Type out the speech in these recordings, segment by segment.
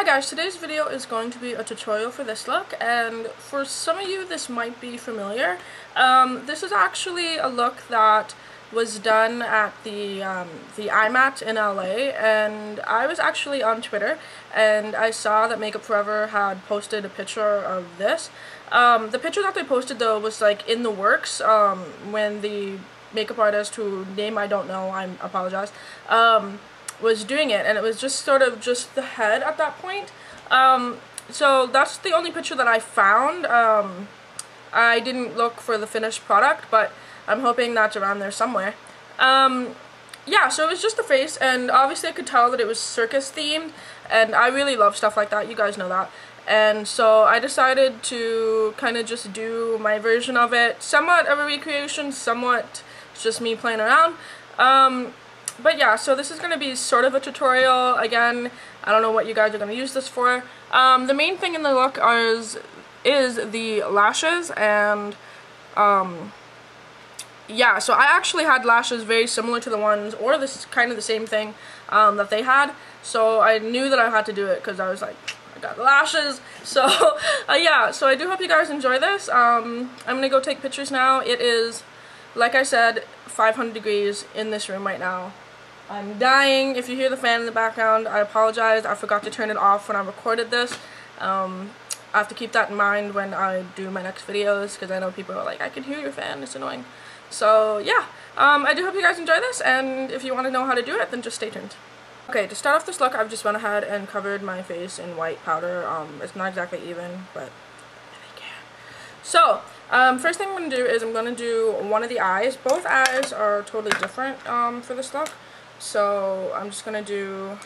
Hi guys, today's video is going to be a tutorial for this look, and for some of you this might be familiar. This is actually a look that was done at the Imats in LA, and I was actually on Twitter and I saw that Makeup Forever had posted a picture of this. The picture that they posted though was like in the works when the makeup artist, whose name I don't know, I apologize, was doing it, and it was just sort of just the head at that point. So that's the only picture that I found. I didn't look for the finished product, but I'm hoping that's around there somewhere. Yeah, so it was just the face, and obviously I could tell that it was circus themed, and I really love stuff like that, you guys know that. And so I decided to kind of just do my version of it, somewhat of a recreation, somewhat just me playing around. But yeah, so this is going to be sort of a tutorial. Again, I don't know what you guys are going to use this for. The main thing in the look is the lashes, and yeah, so I actually had lashes very similar to the ones, or this kind of the same thing that they had, so I knew that I had to do it because I was like, I got the lashes. So yeah, so I do hope you guys enjoy this. I'm going to go take pictures now. It is, like I said, 500 degrees in this room right now. I'm dying. If you hear the fan in the background, I apologize. I forgot to turn it off when I recorded this. I have to keep that in mind when I do my next videos, because I know people are like, I can hear your fan, it's annoying. So yeah, I do hope you guys enjoy this, and if you want to know how to do it, then just stay tuned. Okay, to start off this look, I've just went ahead and covered my face in white powder. It's not exactly even, but I care. So, first thing I'm going to do is I'm going to do one of the eyes. Both eyes are totally different for this look. So I'm just going to do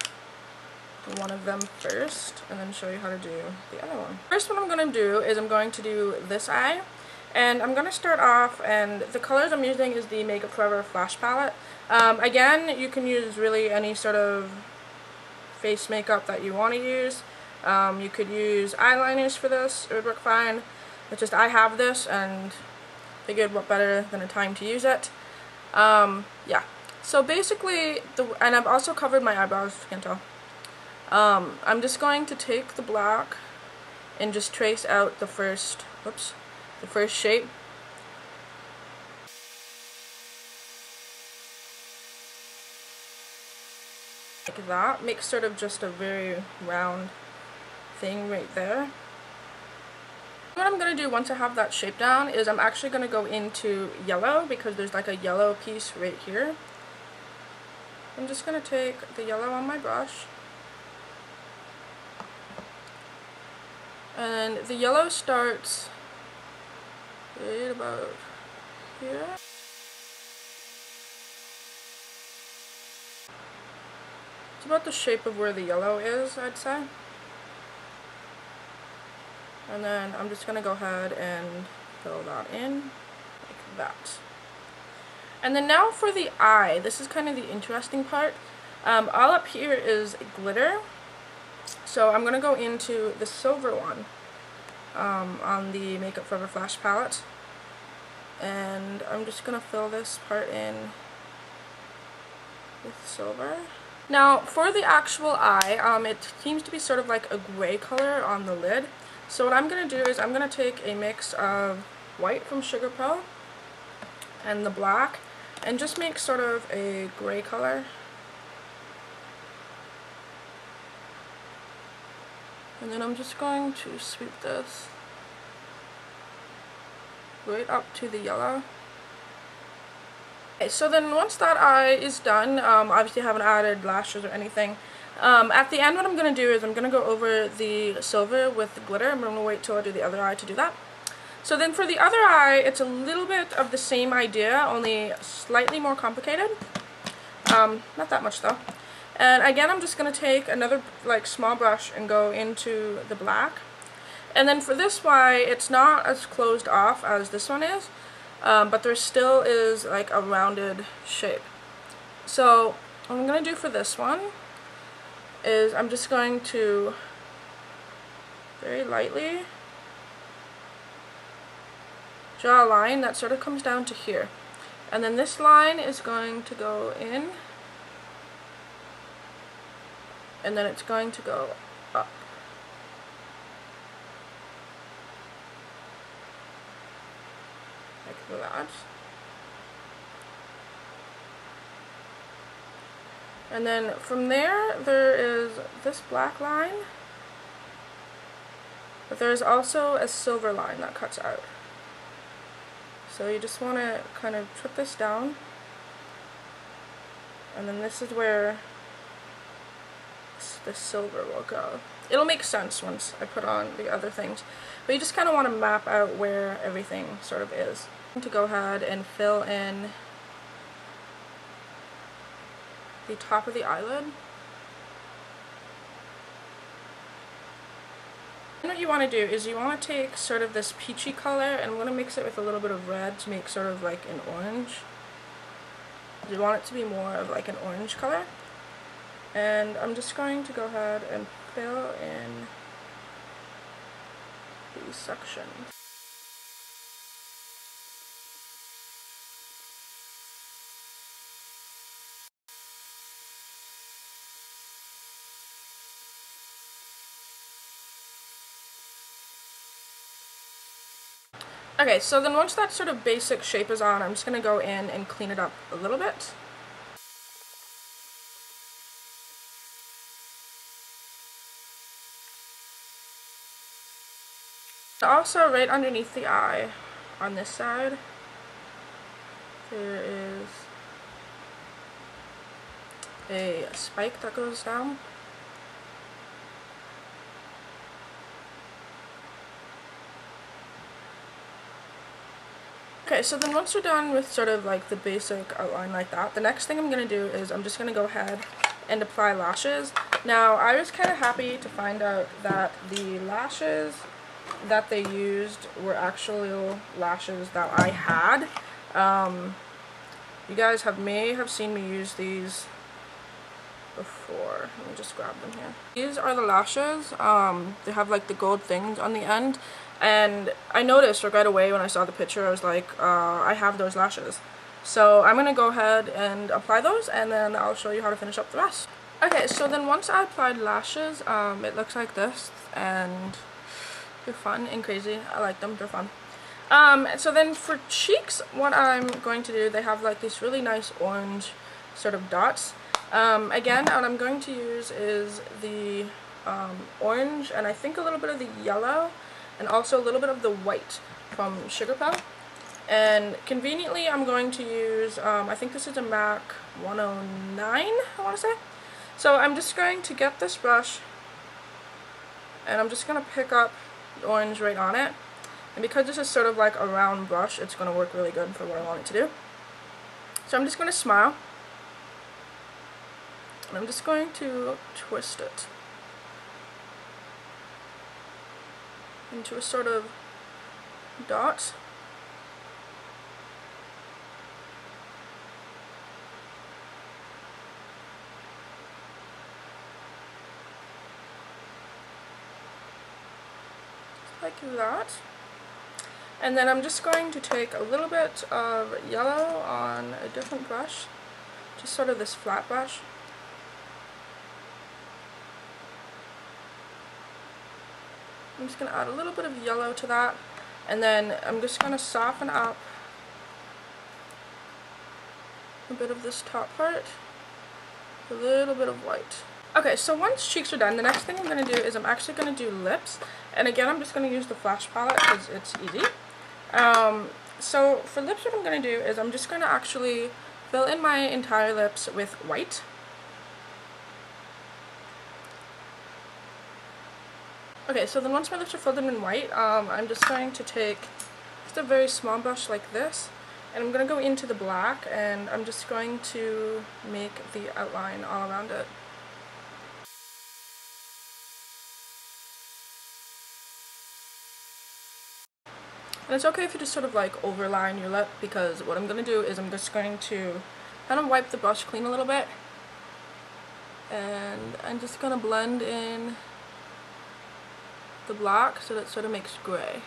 one of them first and then show you how to do the other one. First, what I'm going to do is I'm going to do this eye. And I'm going to start off, and the colors I'm using is the Makeup Forever Flash Palette. Again, you can use really any sort of face makeup that you want to use. You could use eyeliners for this, it would work fine. It's just I have this and figured what better than a time to use it. Yeah. So basically, and I've also covered my eyebrows, if you can tell. I'm just going to take the black and just trace out the first shape. Like that. Makes sort of just a very round thing right there. What I'm going to do once I have that shape down is I'm actually going to go into yellow, because there's like a yellow piece right here. I'm just going to take the yellow on my brush, and the yellow starts right about here. It's about the shape of where the yellow is, I'd say. And then I'm just going to go ahead and fill that in like that. And then now for the eye, this is kind of the interesting part. All up here is glitter. So I'm going to go into the silver one on the Makeup Forever Flash Palette. And I'm just going to fill this part in with silver. Now for the actual eye, it seems to be sort of like a gray color on the lid. So what I'm going to do is I'm going to take a mix of white from Sugar Pro and the black, and just make sort of a gray color. And then I'm just going to sweep this right up to the yellow. Okay, so then once that eye is done, obviously I haven't added lashes or anything. At the end, what I'm going to do is I'm going to go over the silver with the glitter. I'm going to wait till I do the other eye to do that. So then for the other eye, it's a little bit of the same idea, only slightly more complicated. Not that much though. And again, I'm just going to take another like small brush and go into the black. And then for this eye, it's not as closed off as this one is, but there still is like a rounded shape. So what I'm going to do for this one is I'm just going to very lightly draw a line that sort of comes down to here. And then this line is going to go in, and then it's going to go up. that. And then from there, there is this black line, but there's also a silver line that cuts out. So you just want to kind of trip this down, and then this is where the silver will go. It'll make sense once I put on the other things, but you just kind of want to map out where everything sort of is. To go ahead and fill in the top of the eyelid. And what you want to do is you want to take sort of this peachy color, and I'm going to mix it with a little bit of red to make sort of like an orange. You want it to be more of like an orange color. And I'm just going to go ahead and fill in these sections. Okay, so then once that sort of basic shape is on, I'm just going to go in and clean it up a little bit. Also, right underneath the eye, on this side, there is a spike that goes down. Okay, so then once we're done with sort of like the basic outline like that, the next thing I'm going to do is I'm just going to go ahead and apply lashes. Now, I was kind of happy to find out that the lashes that they used were actual lashes that I had. You guys may have seen me use these before. Let me just grab them here. These are the lashes. They have like the gold things on the end, and I noticed right away when I saw the picture, I was like, I have those lashes. So I'm gonna go ahead and apply those, and then I'll show you how to finish up the rest. Okay, so then once I applied lashes, it looks like this, and they're fun and crazy. I like them, they're fun. So then for cheeks, what I'm going to do, they have like these really nice orange sort of dots. Again, what I'm going to use is the orange, and I think a little bit of the yellow, and also a little bit of the white from Sugar Pill. And conveniently, I'm going to use, I think this is a MAC 109, I want to say. So I'm just going to get this brush, and I'm just going to pick up the orange right on it. And because this is sort of like a round brush, it's going to work really good for what I want it to do. So I'm just going to smile. And I'm just going to twist it into a sort of dot. Like that. And then I'm just going to take a little bit of yellow on a different brush, just sort of this flat brush. I'm just going to add a little bit of yellow to that, and then I'm just going to soften up a bit of this top part, a little bit of white. Okay, so once cheeks are done, the next thing I'm going to do is I'm actually going to do lips. And again, I'm just going to use the Flash palette because it's easy. So for lips, what I'm going to do is I'm just going to actually fill in my entire lips with white. Okay, so then once my lips are filled in white, I'm just going to take just a very small brush like this, and I'm going to go into the black, and I'm just going to make the outline all around it. And it's okay if you just sort of like overline your lip, because what I'm going to do is I'm just going to kind of wipe the brush clean a little bit, and I'm just going to blend in the black so that it sort of makes gray.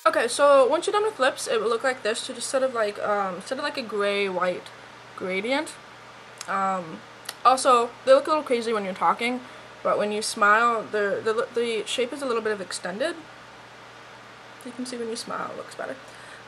Okay, so once you're done with lips, it will look like this, to just sort of like a gray-white gradient. Also, they look a little crazy when you're talking, but when you smile, the shape is a little bit of extended. You can see when you smile, it looks better.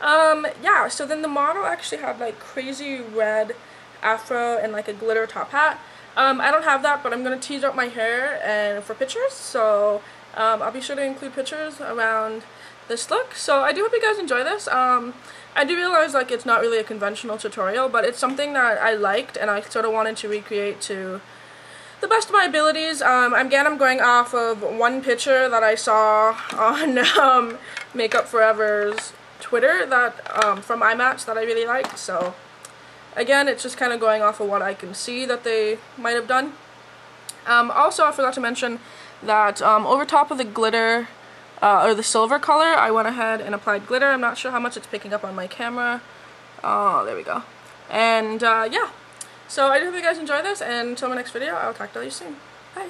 Yeah, so then the model actually had like crazy red afro and like a glitter top hat. I don't have that, but I'm going to tease out my hair and for pictures, so I'll be sure to include pictures around this look. So I do hope you guys enjoy this. I do realize like it's not really a conventional tutorial, but it's something that I liked and I sort of wanted to recreate to the best of my abilities. Again, I'm going off of one picture that I saw on Makeup Forever's Twitter that from Imats that I really liked. So again, it's just kind of going off of what I can see that they might have done. Also, I forgot to mention that over top of the glitter or the silver color, I went ahead and applied glitter. I'm not sure how much it's picking up on my camera. Oh, there we go. And yeah, so I do hope you guys enjoy this, and until my next video, I'll talk to you soon. Bye.